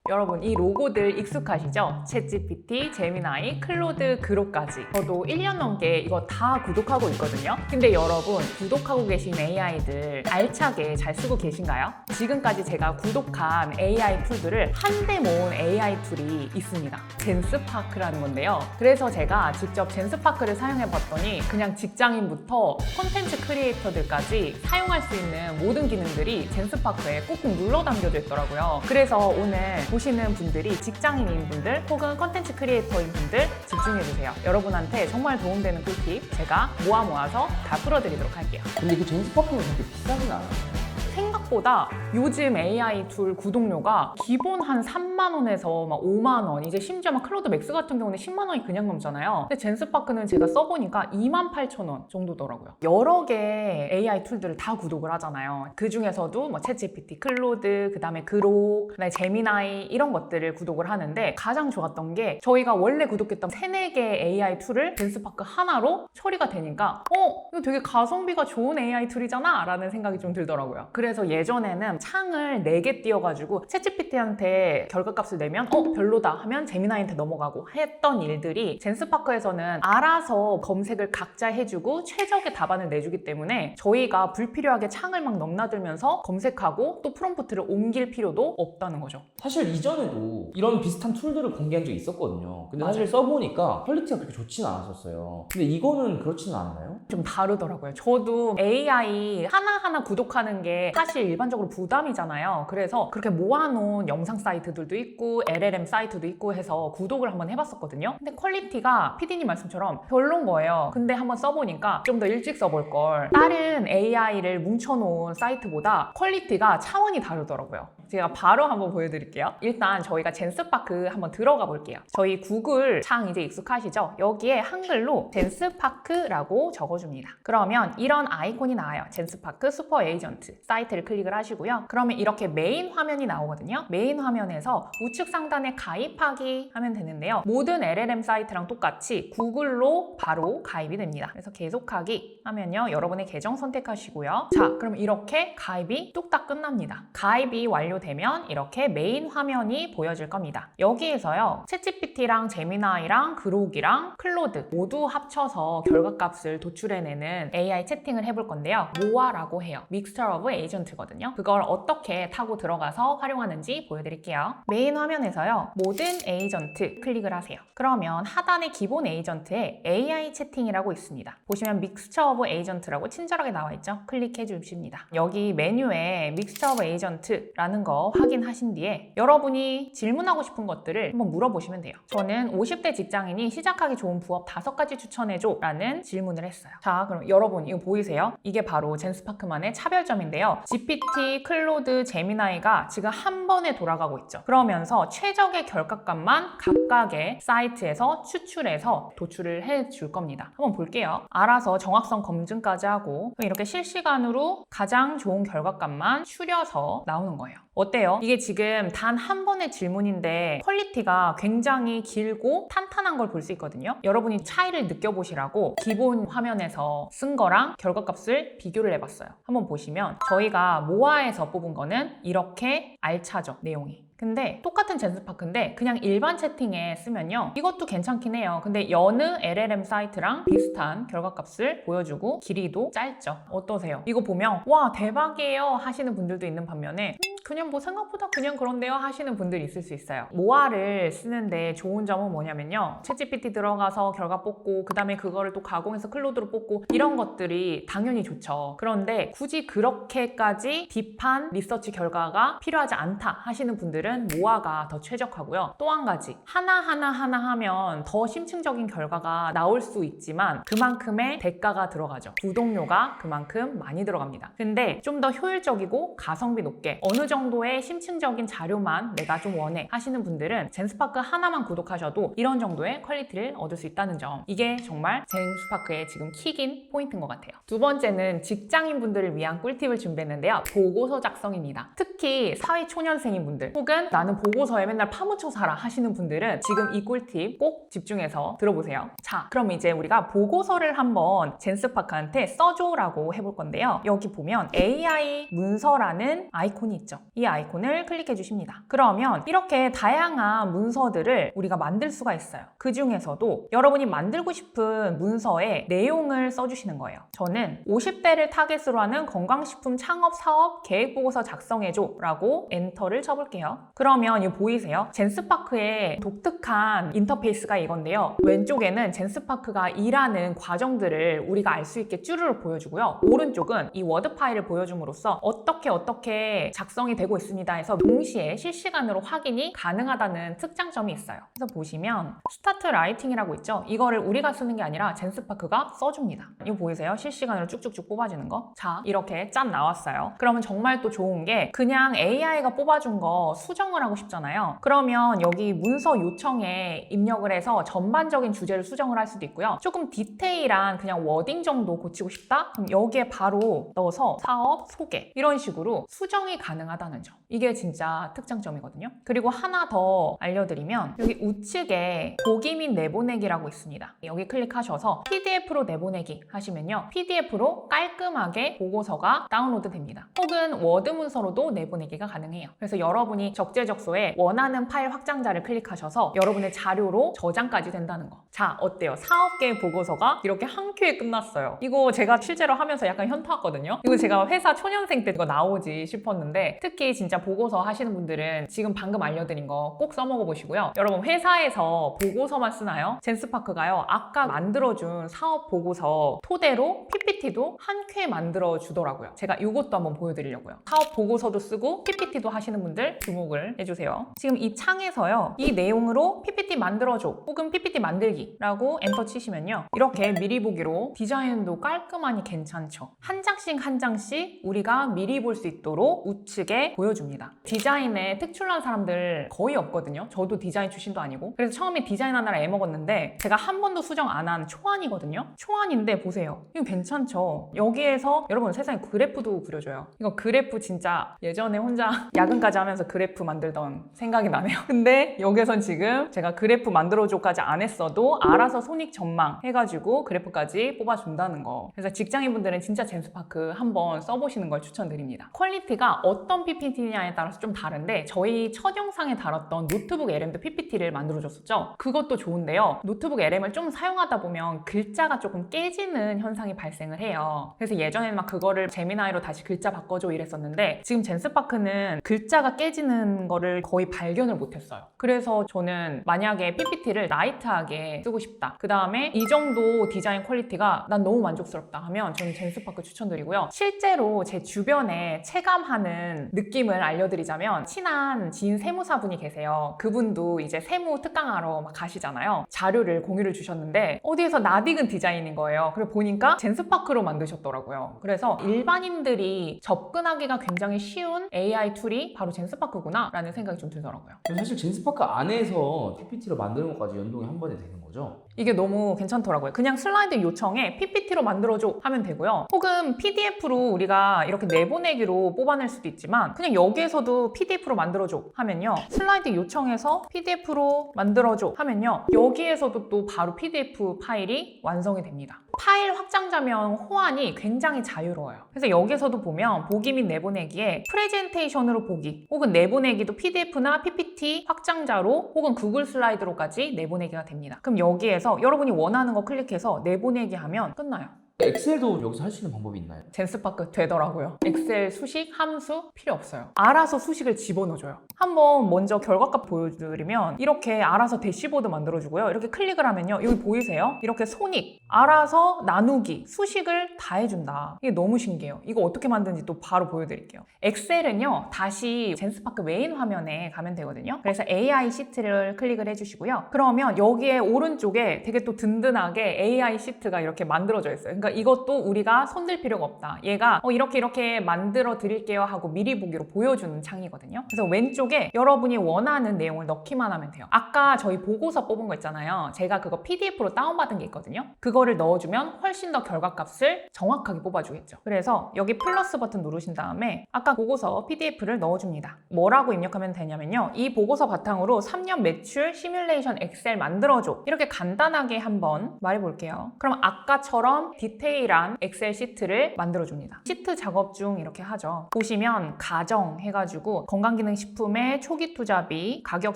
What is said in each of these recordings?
여러분 이 로고들 익숙하시죠? 챗GPT, 제미나이, 클로드, 그로까지. 저도 1년 넘게 이거 다 구독하고 있거든요. 근데 여러분 구독하고 계신 AI들 알차게 잘 쓰고 계신가요? 지금까지 제가 구독한 AI 툴들을 한데 모은 AI 툴이 있습니다. 젠스파크라는 건데요. 그래서 제가 직접 젠스파크를 사용해봤더니 그냥 직장인부터 콘텐츠 크리에이터들까지 사용할 수 있는 모든 기능들이 젠스파크에 꾹꾹 눌러 담겨져 있더라고요. 그래서 오늘 보시는 분들이 직장인인 분들 혹은 콘텐츠 크리에이터인 분들 집중해주세요. 여러분한테 정말 도움되는 꿀팁 제가 모아서 다 풀어드리도록 할게요. 근데 그 젠스파크는 그렇게 비싸진 않아요. 생각보다 요즘 AI 툴 구독료가 기본 한 3만 원에서 막 5만 원, 이제 심지어 막 클로드 맥스 같은 경우는 10만 원이 그냥 넘잖아요. 근데 젠스파크는 제가 써보니까 28,000원 정도더라고요. 여러 개 AI 툴들을 다 구독을 하잖아요. 그 중에서도 뭐 챗GPT, 클로드, 그 다음에 그록, 그다음에 제미나이 이런 것들을 구독을 하는데 가장 좋았던 게 저희가 원래 구독했던 3-4개 AI 툴을 젠스파크 하나로 처리가 되니까 이거 되게 가성비가 좋은 AI 툴이잖아 라는 생각이 좀 들더라고요. 그래서 예전에는 창을 4개 띄워가지고 챗GPT한테 결과값을 내면 별로다 하면 제미나이한테 넘어가고 했던 일들이 젠스파크에서는 알아서 검색을 각자 해주고 최적의 답안을 내주기 때문에 저희가 불필요하게 창을 막 넘나들면서 검색하고 또 프롬프트를 옮길 필요도 없다는 거죠. 사실 이전에도 이런 비슷한 툴들을 공개한 적이 있었거든요. 근데 사실 써보니까 퀄리티가 그렇게 좋지는 않았었어요. 근데 이거는 그렇지는 않나요? 좀 다르더라고요. 저도 AI 하나하나 구독하는 게 사실 일반적으로 부담이잖아요. 그래서 그렇게 모아놓은 영상 사이트들도 있고 LLM 사이트도 있고 해서 구독을 한번 해봤었거든요. 근데 퀄리티가 PD님 말씀처럼 별론 거예요. 근데 한번 써보니까 좀 더 일찍 써볼 걸. 다른 AI를 뭉쳐놓은 사이트보다 퀄리티가 차원이 다르더라고요. 제가 바로 한번 보여드릴게요. 일단 저희가 젠스파크 한번 들어가 볼게요. 저희 구글 창 이제 익숙하시죠? 여기에 한글로 젠스파크라고 적어줍니다. 그러면 이런 아이콘이 나와요. 젠스파크 슈퍼 에이전트 사이트를 클릭을 하시고요. 그러면 이렇게 메인 화면이 나오거든요. 메인 화면에서 우측 상단에 가입하기 하면 되는데요. 모든 LLM 사이트랑 똑같이 구글로 바로 가입이 됩니다. 그래서 계속하기 하면요. 여러분의 계정 선택하시고요. 자, 그럼 이렇게 가입이 뚝딱 끝납니다. 가입이 완료되면 이렇게 메인 화면이 보여질 겁니다. 여기에서요. 챗GPT랑 제미나이랑 그록이랑 클로드 모두 합쳐서 결과값을 도출해내는 AI 채팅을 해볼 건데요. 모아라고 해요. 믹스처 오브 에이전트거든요. 그걸 어떻게 타고 들어가서 활용하는지 보여드릴게요. 메인 화면에서요. 모든 에이전트 클릭을 하세요. 그러면 하단의 기본 에이전트에 AI 채팅이라고 있습니다. 보시면 믹스처 오브 에이전트라고 친절하게 나와 있죠. 클릭해 주십니다. 여기 메뉴에 믹스처 오브 에이전트라는 거 확인하신 뒤에 여러분이 질문하고 싶은 것들을 한번 물어보시면 돼요. 저는 50대 직장인이 시작하기 좋은 부업 5가지 추천해줘 라는 질문을 했어요. 자, 그럼 여러분 이거 보이세요? 이게 바로 젠스파크만의 차별점인데요. GPT, 클로드, 제미나이가 지금 한 번에 돌아가고 있죠. 그러면서 최적의 결과값만 각각의 사이트에서 추출해서 도출을 해줄 겁니다. 한번 볼게요. 알아서 정확성 검증까지 하고 이렇게 실시간으로 가장 좋은 결과값만 추려서 나오는 거예요. 어때요? 이게 지금 단 한 번의 질문인데 퀄리티가 굉장히 길고 탄탄한 걸 볼 수 있거든요. 여러분이 차이를 느껴보시라고 기본 화면에서 쓴 거랑 결과값을 비교를 해봤어요. 한번 보시면 저희가 모아에서 뽑은 거는 이렇게 알차죠, 내용이. 근데 똑같은 젠스파크인데 그냥 일반 채팅에 쓰면요. 이것도 괜찮긴 해요. 근데 여느 LLM 사이트랑 비슷한 결과값을 보여주고 길이도 짧죠. 어떠세요? 이거 보면 와 대박이에요 하시는 분들도 있는 반면에 그냥 뭐 생각보다 그냥 그런데요 하시는 분들이 있을 수 있어요. 모아를 쓰는데 좋은 점은 뭐냐면요. 챗GPT 들어가서 결과 뽑고 그 다음에 그거를 또 가공해서 클로드로 뽑고 이런 것들이 당연히 좋죠. 그런데 굳이 그렇게까지 딥한 리서치 결과가 필요하지 않다 하시는 분들은 모아가 더 최적화고요. 또 한 가지 하나하나 하면 더 심층적인 결과가 나올 수 있지만 그만큼의 대가가 들어가죠. 구독료가 그만큼 많이 들어갑니다. 근데 좀 더 효율적이고 가성비 높게 어느 정도의 심층적인 자료만 내가 좀 원해 하시는 분들은 젠스파크 하나만 구독하셔도 이런 정도의 퀄리티를 얻을 수 있다는 점, 이게 정말 젠스파크의 지금 킥인 포인트인 것 같아요. 두 번째는 직장인분들을 위한 꿀팁을 준비했는데요. 보고서 작성입니다. 특히 사회초년생인 분들 혹은 혹은 나는 보고서에 맨날 파묻혀 살아 하시는 분들은 지금 이 꿀팁 꼭 집중해서 들어보세요. 자, 그럼 이제 우리가 보고서를 한번 젠스파크한테 써줘라고 해볼 건데요. 여기 보면 AI 문서라는 아이콘이 있죠. 이 아이콘을 클릭해 주십니다. 그러면 이렇게 다양한 문서들을 우리가 만들 수가 있어요. 그 중에서도 여러분이 만들고 싶은 문서에 내용을 써주시는 거예요. 저는 50대를 타겟으로 하는 건강식품 창업 사업 계획보고서 작성해줘 라고 엔터를 쳐볼게요. 그러면 이거 보이세요? 젠스파크의 독특한 인터페이스가 이건데요. 왼쪽에는 젠스파크가 일하는 과정들을 우리가 알 수 있게 쭈르륵 보여주고요. 오른쪽은 이 워드 파일을 보여줌으로써 어떻게 작성이 되고 있습니다 해서 동시에 실시간으로 확인이 가능하다는 특장점이 있어요. 그래서 보시면 스타트 라이팅이라고 있죠. 이거를 우리가 쓰는 게 아니라 젠스파크가 써줍니다. 이거 보이세요? 실시간으로 쭉쭉쭉 뽑아주는 거. 자, 이렇게 짠 나왔어요. 그러면 정말 또 좋은 게 그냥 AI가 뽑아준 거 수정을 하고 싶잖아요. 그러면 여기 문서 요청에 입력을 해서 전반적인 주제를 수정을 할 수도 있고요. 조금 디테일한 그냥 워딩 정도 고치고 싶다? 그럼 여기에 바로 넣어서 사업, 소개 이런 식으로 수정이 가능하다는 점. 이게 진짜 특장점이거든요. 그리고 하나 더 알려드리면 여기 우측에 보기 및 내보내기라고 있습니다. 여기 클릭하셔서 PDF로 내보내기 하시면요. PDF로 깔끔하게 보고서가 다운로드 됩니다. 혹은 워드 문서로도 내보내기가 가능해요. 그래서 여러분이 적재적소에 원하는 파일 확장자를 클릭하셔서 여러분의 자료로 저장까지 된다는 거. 자, 어때요? 사업계획 보고서가 이렇게 한 큐에 끝났어요. 이거 제가 실제로 하면서 약간 현타 왔거든요. 이거 제가 회사 초년생 때 이거 나오지 싶었는데 특히 진짜 보고서 하시는 분들은 지금 방금 알려드린 거 꼭 써먹어 보시고요. 여러분 회사에서 보고서만 쓰나요? 젠스파크가요. 아까 만들어준 사업 보고서 토대로 PPT도 한 큐에 만들어 주더라고요. 제가 이것도 한번 보여드리려고요. 사업 보고서도 쓰고 PPT도 하시는 분들 주목을 해주세요. 지금 이 창에서요. 이 내용으로 PPT 만들어줘 혹은 PPT 만들기라고 엔터 치시면요. 이렇게 미리 보기로 디자인도 깔끔하니 괜찮죠. 한 장씩 한 장씩 우리가 미리 볼 수 있도록 우측에 보여줍니다. 디자인에 특출난 사람들 거의 없거든요. 저도 디자인 출신도 아니고. 그래서 처음에 디자인하느라 애먹었는데 제가 한 번도 수정 안 한 초안이거든요. 초안인데 보세요. 이거 괜찮죠? 여기에서 여러분 세상에 그래프도 그려줘요. 이거 그래프 진짜 예전에 혼자 야근까지 하면서 그래프 만들던 생각이 나네요. 근데 여기선 지금 제가 그래프 만들어줘까지 안 했어도 알아서 손익 전망 해가지고 그래프까지 뽑아준다는 거. 그래서 직장인분들은 진짜 젠스파크 한번 써보시는 걸 추천드립니다. 퀄리티가 어떤 PPT냐에 따라서 좀 다른데 저희 첫 영상에 다뤘던 노트북 LM도 PPT를 만들어줬었죠. 그것도 좋은데요. 노트북 LM을 좀 사용하다 보면 글자가 조금 깨지는 현상이 발생을 해요. 그래서 예전에는 막 그거를 제미나이로 다시 글자 바꿔줘 이랬었는데 지금 젠스파크는 글자가 깨지는 거를 거의 발견을 못했어요. 그래서 저는 만약에 PPT를 라이트하게 쓰고 싶다. 그 다음에 이 정도 디자인 퀄리티가 난 너무 만족스럽다 하면 저는 젠스파크 추천드리고요. 실제로 제 주변에 체감하는 느낌을 알려드리자면 친한 지인 세무사분이 계세요. 그분도 이제 세무 특강하러 막 가시잖아요. 자료를 공유를 주셨는데 어디에서 낯익은 디자인인 거예요. 그리고 보니까 젠스파크로 만드셨더라고요. 그래서 일반인들이 접근하기가 굉장히 쉬운 AI 툴이 바로 젠스파크구나 라는 생각이 좀 들더라고요. 사실 젠스파크 안에서 PPT로 만드는 것까지 연동이 한 번에 되는 거죠? 이게 너무 괜찮더라고요. 그냥 슬라이드 요청에 PPT로 만들어줘 하면 되고요. 혹은 PDF로 우리가 이렇게 내보내기로 뽑아낼 수도 있지만 그냥 여기에서도 PDF로 만들어줘 하면요. 슬라이드 요청해서 PDF로 만들어줘 하면요. 여기에서도 또 바로 PDF 파일이 완성이 됩니다. 파일 확장자명 호환이 굉장히 자유로워요. 그래서 여기서도 보면 보기 및 내보내기에 프레젠테이션으로 보기 혹은 내보내기도 PDF나 PPT 확장자로 혹은 구글 슬라이드로까지 내보내기가 됩니다. 그럼 여기에서 여러분이 원하는 거 클릭해서 내보내기 하면 끝나요. 엑셀도 여기서 할 수 있는 방법이 있나요? 젠스파크 되더라고요. 엑셀 수식, 함수 필요 없어요. 알아서 수식을 집어넣어줘요. 한번 먼저 결과값 보여드리면 이렇게 알아서 대시보드 만들어주고요. 이렇게 클릭을 하면요. 여기 보이세요? 이렇게 손익, 알아서 나누기, 수식을 다 해준다. 이게 너무 신기해요. 이거 어떻게 만드는지 또 바로 보여드릴게요. 엑셀은요. 다시 젠스파크 메인 화면에 가면 되거든요. 그래서 AI 시트를 클릭을 해주시고요. 그러면 여기에 오른쪽에 되게 또 든든하게 AI 시트가 이렇게 만들어져 있어요. 그러니까 그러니까 이것도 우리가 손댈 필요가 없다. 얘가 이렇게 만들어 드릴게요 하고 미리 보기로 보여주는 창이거든요. 그래서 왼쪽에 여러분이 원하는 내용을 넣기만 하면 돼요. 아까 저희 보고서 뽑은 거 있잖아요. 제가 그거 PDF로 다운받은 게 있거든요. 그거를 넣어주면 훨씬 더 결과값을 정확하게 뽑아주겠죠. 그래서 여기 플러스 버튼 누르신 다음에 아까 보고서 PDF를 넣어줍니다. 뭐라고 입력하면 되냐면요. 이 보고서 바탕으로 3년 매출 시뮬레이션 엑셀 만들어줘. 이렇게 간단하게 한번 말해볼게요. 그럼 아까처럼 디테일한 엑셀 시트를 만들어줍니다. 시트 작업 중 이렇게 하죠. 보시면 가정 해가지고 건강기능식품의 초기 투자비, 가격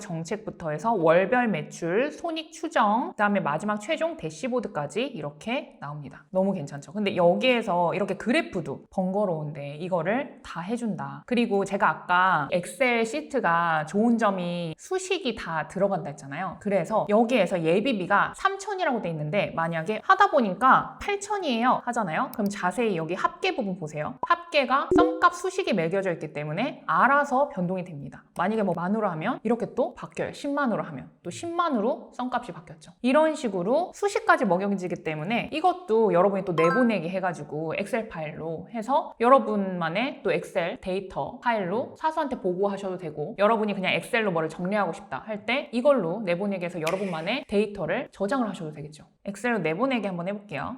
정책부터 해서 월별 매출, 손익 추정, 그 다음에 마지막 최종 대시보드까지 이렇게 나옵니다. 너무 괜찮죠? 근데 여기에서 이렇게 그래프도 번거로운데 이거를 다 해준다. 그리고 제가 아까 엑셀 시트가 좋은 점이 수식이 다 들어간다 했잖아요. 그래서 여기에서 예비비가 3,000이라고 돼 있는데 만약에 하다 보니까 8,000이에요 하잖아요. 그럼 자세히 여기 합계 부분 보세요. 합계가 썸값 수식이 매겨져 있기 때문에 알아서 변동이 됩니다. 만약에 뭐 만으로 하면 이렇게 또 바뀌어요. 10만으로 하면 또 10만으로 썸값이 바뀌었죠. 이런 식으로 수식까지 먹여지기 때문에 이것도 여러분이 또 내보내기 해가지고 엑셀 파일로 해서 여러분만의 또 엑셀 데이터 파일로 사수한테 보고하셔도 되고, 여러분이 그냥 엑셀로 뭐를 정리하고 싶다 할 때 이걸로 내보내기 해서 여러분만의 데이터를 저장을 하셔도 되겠죠. 엑셀로 내보내기 한번 해볼게요.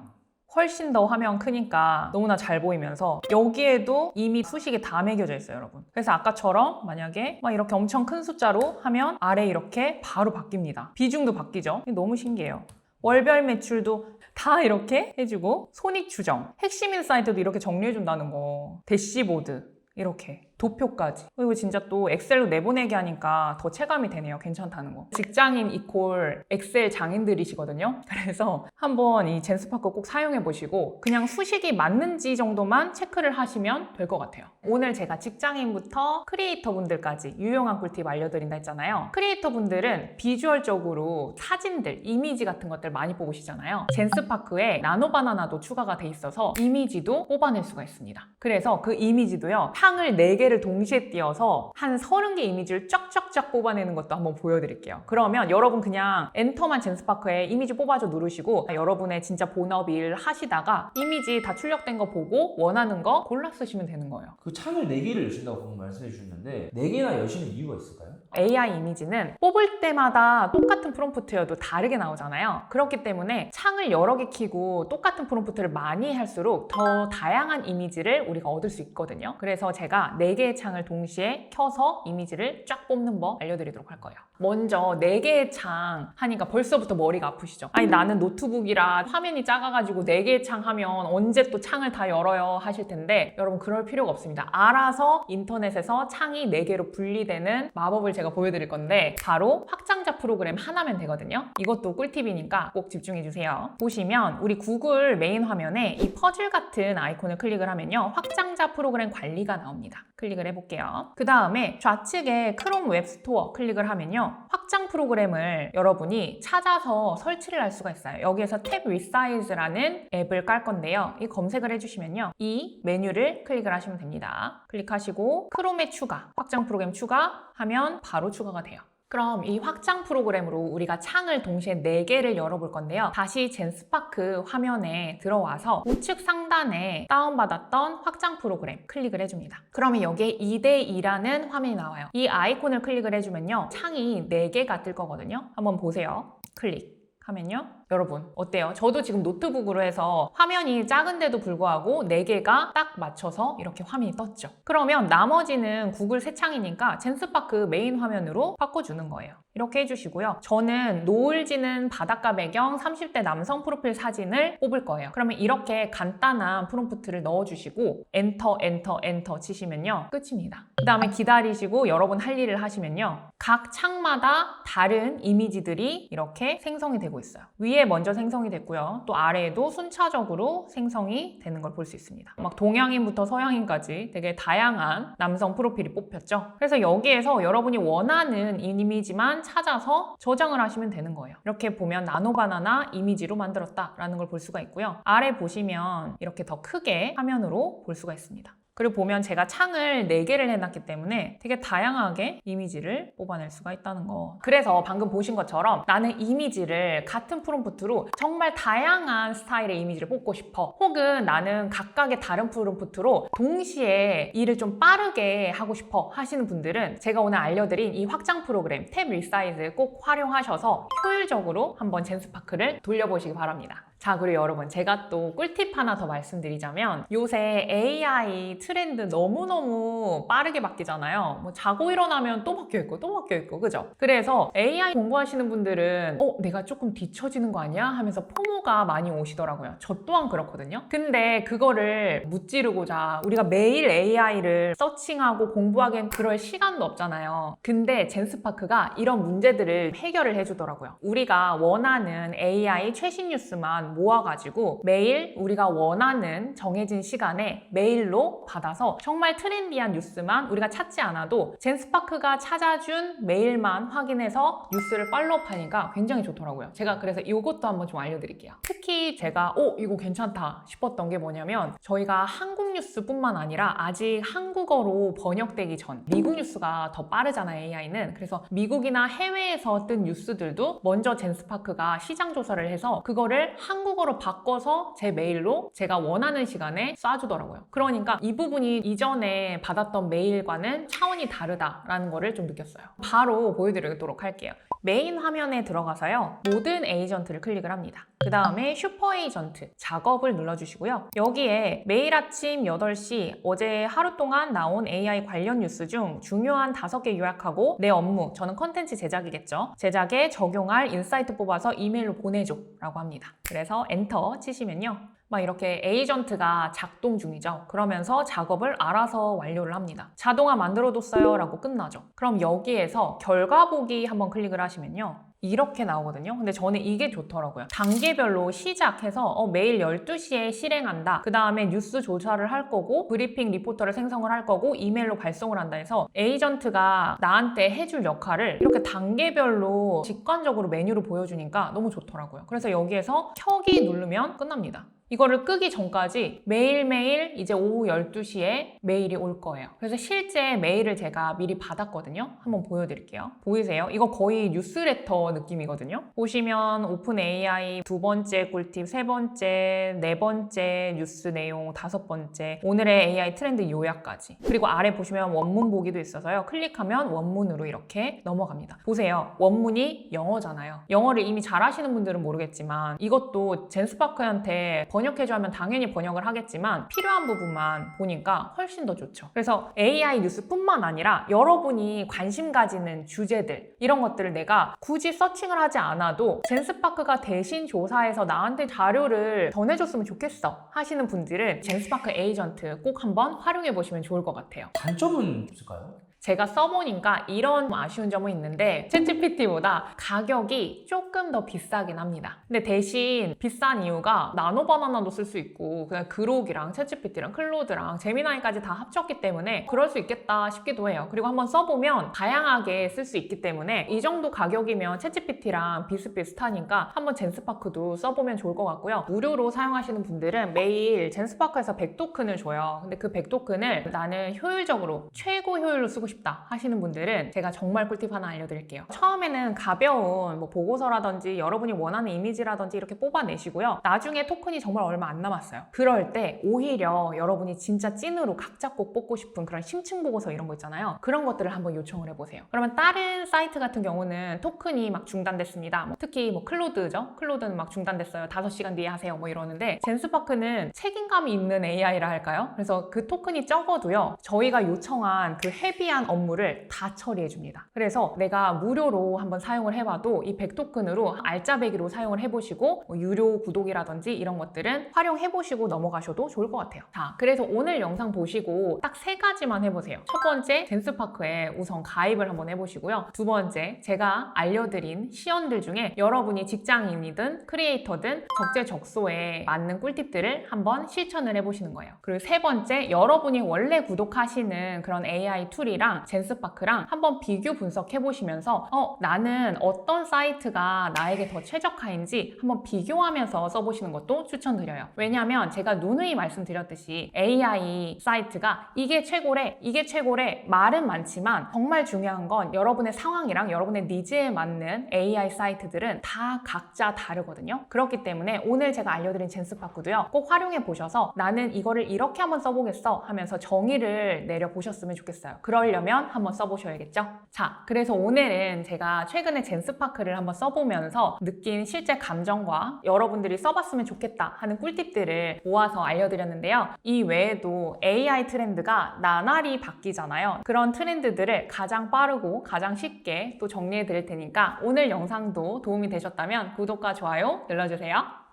훨씬 더 화면 크니까 너무나 잘 보이면서 여기에도 이미 수식이 다 매겨져 있어요, 여러분. 그래서 아까처럼 만약에 막 이렇게 엄청 큰 숫자로 하면 아래 이렇게 바로 바뀝니다. 비중도 바뀌죠. 너무 신기해요. 월별 매출도 다 이렇게 해주고, 손익 추정, 핵심 인사이트도 이렇게 정리해준다는 거, 대시보드 이렇게 도표까지. 이거 진짜 또 엑셀로 내보내기 하니까 더 체감이 되네요. 괜찮다는 거. 직장인 이퀄 엑셀 장인들이시거든요. 그래서 한번 이 젠스파크 꼭 사용해 보시고 그냥 수식이 맞는지 정도만 체크를 하시면 될 것 같아요. 오늘 제가 직장인부터 크리에이터 분들까지 유용한 꿀팁 알려드린다 했잖아요. 크리에이터 분들은 비주얼적으로 사진들, 이미지 같은 것들 많이 뽑으시잖아요. 젠스파크에 나노바나나도 추가가 돼 있어서 이미지도 뽑아낼 수가 있습니다. 그래서 그 이미지도요, 창을 4개를 동시에 띄워서 한 30개 이미지를 쫙쫙쫙 뽑아내는 것도 한번 보여드릴게요. 그러면 여러분 그냥 엔터만 젠스파크에 이미지 뽑아줘 누르시고 여러분의 진짜 본업 일 하시다가 이미지 다 출력된 거 보고 원하는 거 골라 쓰시면 되는 거예요. 그 창을 4개를 여신다고 방금 말씀해 주셨는데 4개나 여시는 이유가 있을까요? AI 이미지는 뽑을 때마다 똑같은 프롬프트여도 다르게 나오잖아요. 그렇기 때문에 창을 여러 개 켜고 똑같은 프롬프트를 많이 할수록 더 다양한 이미지를 우리가 얻을 수 있거든요. 그래서 제가 4개의 창을 동시에 켜서 이미지를 쫙 뽑는 법 알려드리도록 할 거예요. 먼저 4개의 창 하니까 벌써부터 머리가 아프시죠? 아니 나는 노트북이라 화면이 작아가지고 4개의 창 하면 언제 또 창을 다 열어요 하실 텐데, 여러분 그럴 필요가 없습니다. 알아서 인터넷에서 창이 4개로 분리되는 마법을 제가 보여드릴 건데 바로 확장자 프로그램 하나면 되거든요. 이것도 꿀팁이니까 꼭 집중해주세요. 보시면 우리 구글 메인 화면에 이 퍼즐 같은 아이콘을 클릭을 하면요, 확장자 프로그램 관리가 나옵니다. 클릭을 해볼게요. 그 다음에 좌측에 크롬 웹스토어 클릭을 하면요, 확장 프로그램을 여러분이 찾아서 설치를 할 수가 있어요. 여기에서 탭 리사이즈라는 앱을 깔 건데요, 이 검색을 해주시면요, 이 메뉴를 클릭을 하시면 됩니다. 클릭하시고 크롬에 추가, 확장 프로그램 추가하면 바로 추가가 돼요. 그럼 이 확장 프로그램으로 우리가 창을 동시에 4개를 열어볼 건데요. 다시 젠스파크 화면에 들어와서 우측 상단에 다운받았던 확장 프로그램 클릭을 해줍니다. 그러면 여기에 2대2라는 화면이 나와요. 이 아이콘을 클릭을 해주면요, 창이 4개가 뜰 거거든요. 한번 보세요. 클릭 하면요, 여러분 어때요? 저도 지금 노트북으로 해서 화면이 작은데도 불구하고 4개가 딱 맞춰서 이렇게 화면이 떴죠. 그러면 나머지는 구글 새 창이니까 젠스파크 메인 화면으로 바꿔주는 거예요. 이렇게 해주시고요. 저는 노을 지는 바닷가 배경 30대 남성 프로필 사진을 뽑을 거예요. 그러면 이렇게 간단한 프롬프트를 넣어주시고 엔터 엔터 엔터 치시면요, 끝입니다. 그 다음에 기다리시고 여러분 할 일을 하시면요, 각 창마다 다른 이미지들이 이렇게 생성이 되고 있어요. 위에 먼저 생성이 됐고요, 또 아래에도 순차적으로 생성이 되는 걸 볼 수 있습니다. 막 동양인부터 서양인까지 되게 다양한 남성 프로필이 뽑혔죠. 그래서 여기에서 여러분이 원하는 이미지만 찾아서 저장을 하시면 되는 거예요. 이렇게 보면 나노바나나 이미지로 만들었다라는 걸 볼 수가 있고요. 아래 보시면 이렇게 더 크게 화면으로 볼 수가 있습니다. 그리고 보면 제가 창을 4개를 해놨기 때문에 되게 다양하게 이미지를 뽑아낼 수가 있다는 거. 그래서 방금 보신 것처럼 나는 이미지를 같은 프롬프트로 정말 다양한 스타일의 이미지를 뽑고 싶어. 혹은 나는 각각의 다른 프롬프트로 동시에 일을 좀 빠르게 하고 싶어 하시는 분들은 제가 오늘 알려드린 이 확장 프로그램 탭 리사이즈 꼭 활용하셔서 효율적으로 한번 젠스파크를 돌려보시기 바랍니다. 자, 그리고 여러분, 제가 또 꿀팁 하나 더 말씀드리자면 요새 AI 트렌드 너무너무 빠르게 바뀌잖아요. 뭐 자고 일어나면 또 바뀌어있고 또 바뀌어있고, 그죠? 그래서 AI 공부하시는 분들은 내가 조금 뒤처지는 거 아니야? 하면서 포모가 많이 오시더라고요. 저 또한 그렇거든요. 근데 그거를 무찌르고자 우리가 매일 AI를 서칭하고 공부하기엔 그럴 시간도 없잖아요. 근데 젠스파크가 이런 문제들을 해결을 해주더라고요. 우리가 원하는 AI 최신 뉴스만 모아가지고 매일 우리가 원하는 정해진 시간에 메일로 받아서 정말 트렌디한 뉴스만 우리가 찾지 않아도 젠스파크가 찾아준 메일만 확인해서 뉴스를 팔로우하니까 굉장히 좋더라고요. 제가 그래서 이것도 한번 좀 알려드릴게요. 특히 제가 이거 괜찮다 싶었던 게 뭐냐면 저희가 한국 뉴스뿐만 아니라 아직 한국어로 번역되기 전 미국 뉴스가 더 빠르잖아요, AI는. 그래서 미국이나 해외에서 뜬 뉴스들도 먼저 젠스파크가 시장 조사를 해서 그거를 한국어로 바꿔서 제 메일로 제가 원하는 시간에 쏴주더라고요. 그러니까 이 부분이 이전에 받았던 메일과는 차원이 다르다라는 거를 좀 느꼈어요. 바로 보여드리도록 할게요. 메인 화면에 들어가서요. 모든 에이전트를 클릭을 합니다. 그 다음에 슈퍼 에이전트 작업을 눌러주시고요. 여기에 매일 아침 8시 어제 하루 동안 나온 AI 관련 뉴스 중 중요한 5개 요약하고 내 업무, 저는 컨텐츠 제작이겠죠. 제작에 적용할 인사이트 뽑아서 이메일로 보내줘 라고 합니다. 그래서 엔터 치시면요. 막 이렇게 에이전트가 작동 중이죠. 그러면서 작업을 알아서 완료를 합니다. 자동화 만들어뒀어요 라고 끝나죠. 그럼 여기에서 결과 보기 한번 클릭을 하시면요. 이렇게 나오거든요. 근데 저는 이게 좋더라고요. 단계별로 시작해서 매일 12시에 실행한다. 그 다음에 뉴스 조사를 할 거고 브리핑 리포터를 생성을 할 거고 이메일로 발송을 한다 해서 에이전트가 나한테 해줄 역할을 이렇게 단계별로 직관적으로 메뉴로 보여주니까 너무 좋더라고요. 그래서 여기에서 켜기 누르면 끝납니다. 이거를 끄기 전까지 매일매일 이제 오후 12시에 메일이 올 거예요. 그래서 실제 메일을 제가 미리 받았거든요. 한번 보여드릴게요. 보이세요? 이거 거의 뉴스레터 느낌이거든요. 보시면 오픈 AI 2번째 꿀팁, 3번째, 4번째 뉴스 내용, 5번째 오늘의 AI 트렌드 요약까지. 그리고 아래 보시면 원문 보기도 있어서요. 클릭하면 원문으로 이렇게 넘어갑니다. 보세요. 원문이 영어잖아요. 영어를 이미 잘하시는 분들은 모르겠지만 이것도 젠스파크한테 번역해줘 하면 당연히 번역을 하겠지만 필요한 부분만 보니까 훨씬 더 좋죠. 그래서 AI 뉴스뿐만 아니라 여러분이 관심 가지는 주제들 이런 것들을 내가 굳이 서칭을 하지 않아도 젠스파크가 대신 조사해서 나한테 자료를 전해줬으면 좋겠어 하시는 분들은 젠스파크 에이전트 꼭 한번 활용해 보시면 좋을 것 같아요. 단점은 없을까요? 제가 써보니까 이런 아쉬운 점은 있는데 챗GPT보다 가격이 조금 더 비싸긴 합니다. 근데 대신 비싼 이유가 나노바나나도 쓸 수 있고 그냥 그록이랑 챗GPT랑 클로드랑 제미나이까지 다 합쳤기 때문에 그럴 수 있겠다 싶기도 해요. 그리고 한번 써보면 다양하게 쓸 수 있기 때문에 이 정도 가격이면 챗GPT랑 비슷비슷하니까 한번 젠스파크도 써보면 좋을 것 같고요. 무료로 사용하시는 분들은 매일 젠스파크에서 100토큰을 줘요. 근데 그 100토큰을 나는 효율적으로 최고 효율로 쓰고 싶다 하시는 분들은 제가 정말 꿀팁 하나 알려드릴게요. 처음에는 가벼운 보고서라든지 여러분이 원하는 이미지라든지 이렇게 뽑아내시고요. 나중에 토큰이 정말 얼마 안 남았어요. 그럴 때 오히려 여러분이 진짜 찐으로 각자 꼭 뽑고 싶은 그런 심층 보고서 이런 거 있잖아요. 그런 것들을 한번 요청을 해보세요. 그러면 다른 사이트 같은 경우는 토큰이 막 중단됐습니다. 특히 클로드죠. 클로드는 막 중단됐어요. 5시간 뒤에 하세요. 이러는데 젠스파크는 책임감이 있는 AI라 할까요? 그래서 그 토큰이 적어도요. 저희가 요청한 그 헤비한 업무를 다 처리해 줍니다. 그래서 내가 무료로 한번 사용을 해봐도 이 100토큰으로 알짜배기로 사용을 해보시고 유료 구독이라든지 이런 것들은 활용해보시고 넘어가셔도 좋을 것 같아요. 자, 그래서 오늘 영상 보시고 딱 3가지만 해보세요. 첫 번째, 젠스파크에 우선 가입을 한번 해보시고요. 두 번째, 제가 알려드린 시연들 중에 여러분이 직장인이든 크리에이터든 적재적소에 맞는 꿀팁들을 한번 실천을 해보시는 거예요. 그리고 세 번째, 여러분이 원래 구독하시는 그런 AI 툴이랑 사이트랑 젠스파크랑 한번 비교 분석해 보시면서 나는 어떤 사이트가 나에게 더 최적화인지 한번 비교하면서 써보시는 것도 추천드려요. 왜냐하면 제가 누누이 말씀드렸듯이 AI 사이트가 이게 최고래 말은 많지만 정말 중요한 건 여러분의 상황이랑 여러분의 니즈에 맞는 AI 사이트들은 다 각자 다르거든요. 그렇기 때문에 오늘 제가 알려드린 젠스파크도요, 꼭 활용해 보셔서 나는 이거를 이렇게 한번 써보겠어 하면서 정의를 내려보셨으면 좋겠어요. 그러려면 한번 써보셔야겠죠? 자, 그래서 오늘은 제가 최근에 젠스파크를 한번 써보면서 느낀 실제 감정과 여러분들이 써봤으면 좋겠다 하는 꿀팁들을 모아서 알려드렸는데요. 이 외에도 AI 트렌드가 나날이 바뀌잖아요. 그런 트렌드들을 가장 빠르고 가장 쉽게 또 정리해 드릴 테니까 오늘 영상도 도움이 되셨다면 구독과 좋아요 눌러주세요.